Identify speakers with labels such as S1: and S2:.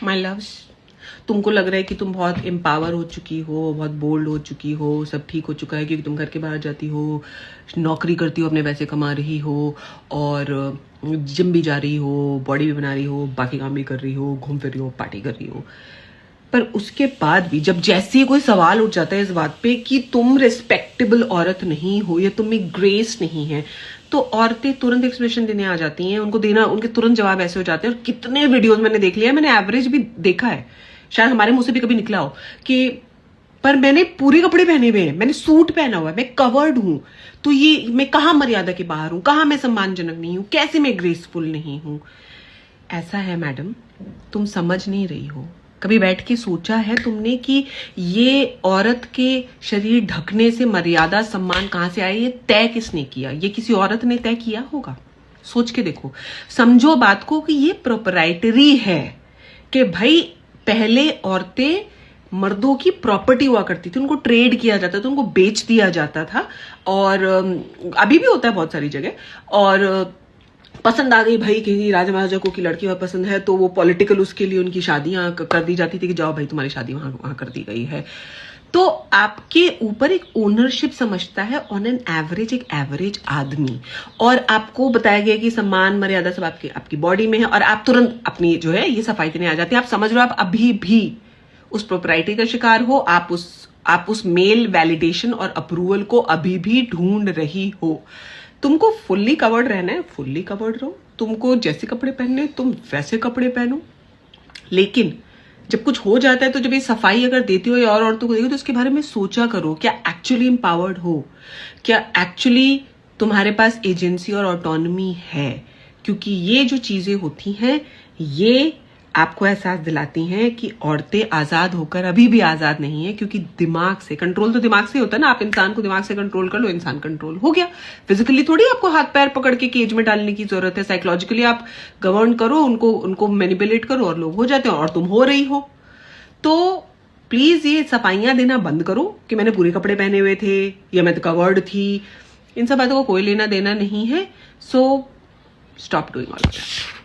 S1: My loves, तुमको लग रहा है कि तुम बहुत एम्पावर हो चुकी हो, बहुत बोल्ड हो चुकी हो, सब ठीक हो चुका है क्योंकि तुम घर के बाहर जाती हो, नौकरी करती हो, अपने पैसे कमा रही हो और जिम भी जा रही हो, बॉडी भी बना रही हो, बाकी काम भी कर रही हो, घूम फिर रही हो, पार्टी कर रही हो। पर उसके बाद भी जब जैसे ही कोई सवाल उठ जाता है इस बात पे कि तुम रिस्पेक्टेबल औरत नहीं हो या तुम में ग्रेस नहीं है, तो औरतें तुरंत एक्सप्रेशन देने आ जाती हैं, उनको देना, उनके तुरंत जवाब ऐसे हो जाते हैं। और कितने वीडियोस मैंने देख लिया, मैंने एवरेज भी देखा है, शायद हमारे मुंह से भी कभी निकला हो कि पर मैंने पूरे कपड़े पहने हुए हैं, मैंने सूट पहना हुआ है, मैं कवर्ड हूं, तो ये मैं कहाँ मर्यादा के बाहर हूं, कहाँ मैं सम्मानजनक नहीं हूं, कैसे मैं ग्रेसफुल नहीं हूं। ऐसा है मैडम, तुम समझ नहीं रही हो। कभी बैठ के सोचा है तुमने कि ये औरत के शरीर ढकने से मर्यादा सम्मान कहां से आया, ये तय किसने किया? ये किसी औरत ने तय किया होगा? सोच के देखो, समझो बात को कि ये प्रोप्राइटरी है कि भाई पहले औरतें मर्दों की प्रॉपर्टी हुआ करती थी, उनको ट्रेड किया जाता था, उनको बेच दिया जाता था, और अभी भी होता है बहुत सारी जगह। और पसंद आ गई भाई किसी राजा महाराजा को की लड़की वहां पसंद है, तो वो पॉलिटिकल उसके लिए उनकी शादियां कर दी जाती थी कि जाओ भाई तुम्हारी शादी वहां कर दी गई है। तो आपके ऊपर एक ओनरशिप समझता है ऑन एन एवरेज, एक एवरेज आदमी, और आपको बताया गया कि सम्मान मर्यादा सब आपकी बॉडी में है, और आप तुरंत अपनी जो है ये सफाई देने आ जाते हैं। आप समझ लो आप अभी भी उस प्रोप्राइटी का शिकार हो, आप उस मेल वैलिडेशन और अप्रूवल को अभी भी ढूंढ रही हो। तुमको फुल्ली कवर्ड रहना है, फुल्ली कवर्ड रहो, तुमको जैसे कपड़े पहनने तुम वैसे कपड़े पहनो। लेकिन जब कुछ हो जाता है तो जब ये सफाई अगर देती हो या और औरतों को देखो तो उसके बारे में सोचा करो, क्या एक्चुअली एम्पावर्ड हो, क्या एक्चुअली तुम्हारे पास एजेंसी और ऑटोनॉमी है। क्योंकि ये जो चीजें होती हैं ये आपको एहसास दिलाती हैं कि औरतें आजाद होकर अभी भी आजाद नहीं है, क्योंकि दिमाग से कंट्रोल तो दिमाग से होता है ना। आप इंसान को दिमाग से कंट्रोल कर लो, इंसान कंट्रोल हो गया। फिजिकली थोड़ी आपको हाथ पैर पकड़ के केज में डालने की जरूरत है, साइकोलॉजिकली आप गवर्न करो, उनको मैनिपुलेट करो और लोग हो जाते हैं, और तुम हो रही हो। तो प्लीज ये सफाइयां देना बंद करो कि मैंने पूरे कपड़े पहने हुए थे या मैं तो कवर्ड थी। इन सब बातों को कोई लेना देना नहीं है। So stop doing all of that.